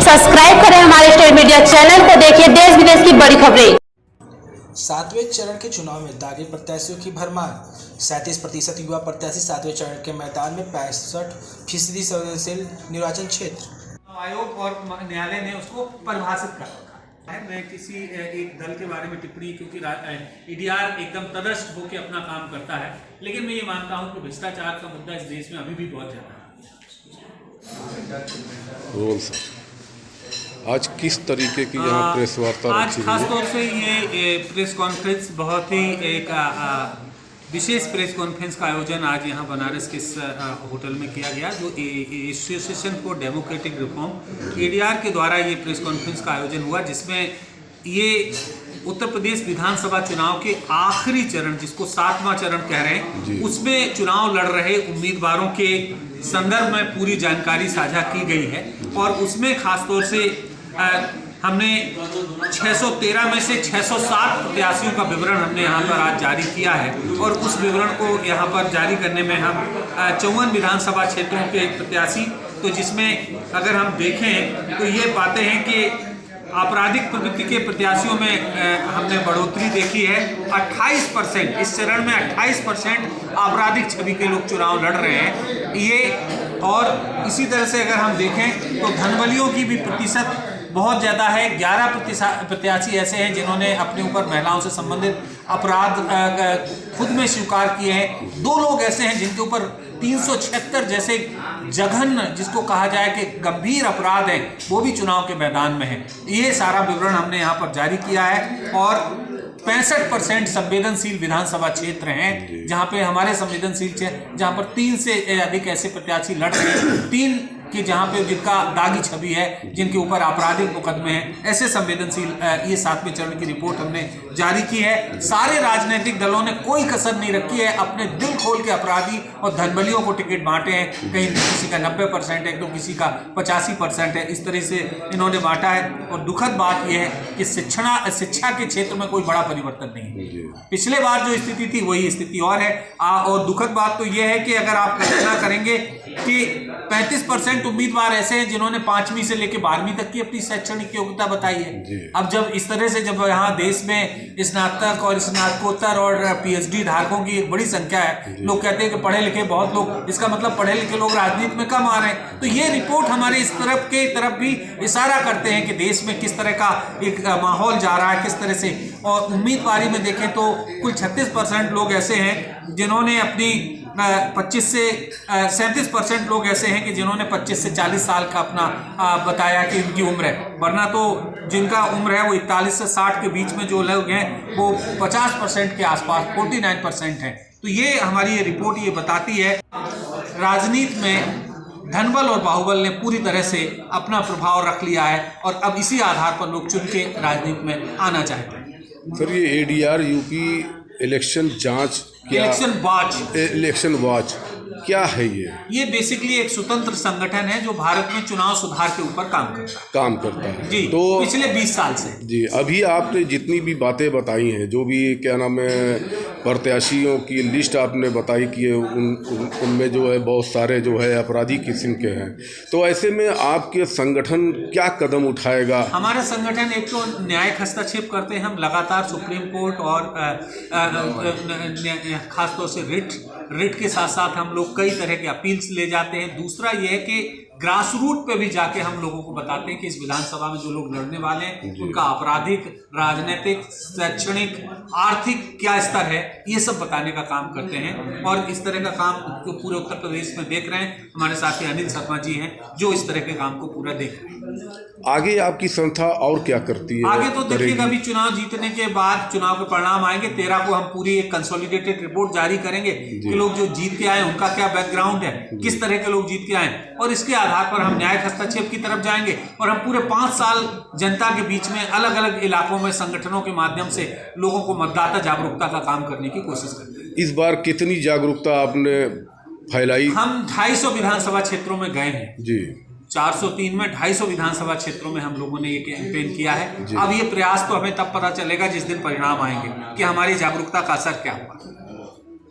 Subscribe करें हमारे state media channel को, देखिए देश विदेश की बड़ी खबरें। 7वें चरण के चुनाव में दागी प्रत्याशियों की भरमार। 37% युवा प्रत्याशी 7वें चरण के मैदान में 65% संवेदनशील निर्वाचन क्षेत्र। आयोग और न्यायालय ने उसको परिभाषित कर रखा है। मैं किसी एक दल के बारे में टिप्पणी, क्योंकि ईडीआर एकदम तटस्थ होकर अपना काम करता है, लेकिन मैं ये मानता हूँ कि भ्रष्टाचार का मुद्दा इस देश में अभी भी बहुत ज्यादा है। आज किस तरीके की यहाँ प्रेस वार्ता आज खासतौर से ये प्रेस कॉन्फ्रेंस बहुत ही एक विशेष प्रेस कॉन्फ्रेंस का आयोजन आज यहाँ बनारस के होटल में किया गया, जो association for democratic reform ADR के द्वारा ये प्रेस कॉन्फ्रेंस का आयोजन हुआ, जिसमें ये उत्तर प्रदेश विधानसभा चुनाव के आखिरी चरण, जिसको 7वां चरण कह रहे हैं, उसमें चुनाव लड़ रहे उम्मीदवारों के संदर्भ में पूरी जानकारी साझा की गई है। और उसमें खासतौर से हमने 613 में से 607 प्रत्याशियों का विवरण हमने यहाँ पर आज जारी किया है, और उस विवरण को यहाँ पर जारी करने में हम 54 विधानसभा क्षेत्रों के प्रत्याशी, तो जिसमें अगर हम देखें तो ये पाते हैं कि आपराधिक प्रवृत्ति के प्रत्याशियों में हमने बढ़ोतरी देखी है। 28% इस चरण में 28% आपराधिक छवि के लोग चुनाव लड़ रहे हैं ये। और इसी तरह से अगर हम देखें तो धनबलियों की भी प्रतिशत बहुत ज़्यादा है। 11 प्रत्याशी ऐसे हैं जिन्होंने अपने ऊपर महिलाओं से संबंधित अपराध खुद में स्वीकार किए हैं। 2 लोग ऐसे हैं जिनके ऊपर 376 जैसे जघन्य, जिसको कहा जाए कि गंभीर अपराध हैं, वो भी चुनाव के मैदान में है। ये सारा विवरण हमने यहाँ पर जारी किया है। और 65% संवेदनशील विधानसभा क्षेत्र हैं, जहाँ पे हमारे संवेदनशील क्षेत्र, जहाँ पर 3 से अधिक ऐसे प्रत्याशी लड़ रहे हैं, 3 कि जहाँ पे जिनका दागी छवि है, जिनके ऊपर आपराधिक मुकदमे हैं, ऐसे संवेदनशील ये 7वें चरण की रिपोर्ट हमने जारी की है। सारे राजनीतिक दलों ने कोई कसर नहीं रखी है, अपने दिल खोल के अपराधी और धनबलियों को टिकट बांटे हैं। कहीं किसी का 90% है तो किसी का 85% है, इस तरह से इन्होंने बांटा है। और दुखद बात यह है कि शिक्षा के क्षेत्र में कोई बड़ा परिवर्तन नहीं है। पिछले बार जो स्थिति थी वही स्थिति और है। और दुखद बात तो यह है कि अगर आप कल्पना करेंगे कि 35% उम्मीदवार ऐसे हैं जिन्होंने 5वीं से लेकर 12वीं तक की अपनी शैक्षणिक योग्यता बताई है। अब जब इस तरह से जब यहाँ देश में स्नातक और स्नातकोत्तर और पीएचडी धारकों की एक बड़ी संख्या है, लोग कहते हैं कि पढ़े लिखे बहुत लोग, इसका मतलब पढ़े लिखे लोग राजनीति में कम आ रहे हैं। तो ये रिपोर्ट हमारे इस तरफ भी इशारा करते हैं कि देश में किस तरह का एक माहौल जा रहा है, किस तरह से। और उम्मीदवारी में देखें तो कुल 36% लोग ऐसे हैं जिन्होंने अपनी 37% लोग ऐसे हैं कि जिन्होंने 25 से 40 साल का अपना बताया कि उनकी उम्र है, वरना तो जिनका उम्र है वो 41 से 60 के बीच में जो लोग हैं वो 50% के आसपास 49% हैं। तो ये हमारी ये रिपोर्ट ये बताती है राजनीति में धनबल और बाहुबल ने पूरी तरह से अपना प्रभाव रख लिया है, और अब इसी आधार पर लोग चुन के राजनीति में आना चाहते हैं। सर, ये एडीआर यूपी इलेक्शन जांच, इलेक्शन वॉच क्या है ये बेसिकली एक स्वतंत्र संगठन है जो भारत में चुनाव सुधार के ऊपर काम करता है जी। तो पिछले 20 साल से जी। अभी आपने जितनी भी बातें बताई हैं, जो भी क्या नाम है प्रत्याशियों की लिस्ट आपने बताई कि उनमें जो है बहुत सारे जो है अपराधी किस्म के हैं, तो ऐसे में आपके संगठन क्या कदम उठाएगा? हमारा संगठन एक तो न्यायिक हस्तक्षेप करते हैं हम लगातार सुप्रीम कोर्ट और खासतौर से रिट के साथ साथ हम लोग कई तरह के अपील्स ले जाते हैं। दूसरा यह है कि ग्रास रूट पे भी जाके हम लोगों को बताते हैं कि इस विधानसभा में जो लोग लड़ने वाले हैं उनका आपराधिक, राजनीतिक, शैक्षणिक, आर्थिक क्या स्तर है, ये सब बताने का काम करते हैं। और इस तरह का काम जो पूरे उत्तर प्रदेश में देख रहे हैं, हमारे साथी अनिल शर्मा जी हैं जो इस तरह के काम को पूरा देख रहे हैं। आगे आपकी संस्था और क्या करती है? आगे तो देखिएगा, अभी चुनाव जीतने के बाद चुनाव के परिणाम आएंगे। 13 को हम पूरी एक कंसोलिडेटेड रिपोर्ट जारी करेंगे कि लोग जो जीत के आए उनका क्या बैकग्राउंड है, किस तरह के लोग जीत के आए, और इसके आधार पर हम न्यायिक हस्तक्षेप की तरफ जाएंगे। और हम पूरे 5 साल जनता के बीच में अलग अलग इलाकों में संगठनों के माध्यम से लोगों को मतदाता जागरूकता का काम करने की कोशिश करते हैं। इस बार कितनी जागरूकता आपने फैलाई? हम 250 विधानसभा क्षेत्रों में गए हैं जी। 403 में 250 विधानसभा क्षेत्रों में हम लोगों ने ये कैंपेन किया है। अब ये प्रयास तो हमें तब पता चलेगा जिस दिन परिणाम आएंगे कि हमारी जागरूकता का असर क्या हुआ।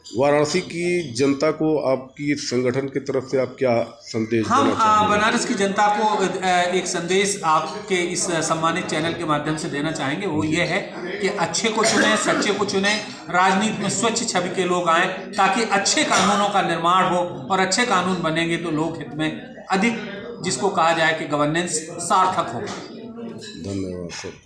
वाराणसी की जनता को आपकी संगठन की तरफ से आप क्या संदेश हम देना चाहेंगे? बनारस की जनता को एक संदेश आपके इस सम्मानित चैनल के माध्यम से देना चाहेंगे। वो ये है कि अच्छे को चुने, सच्चे को चुने, राजनीति में स्वच्छ छवि के लोग आएँ ताकि अच्छे कानूनों का निर्माण हो, और अच्छे कानून बनेंगे तो लोक हित में अधिक, जिसको कहा जाए कि गवर्नेंस सार्थक होगा। धन्यवाद सर।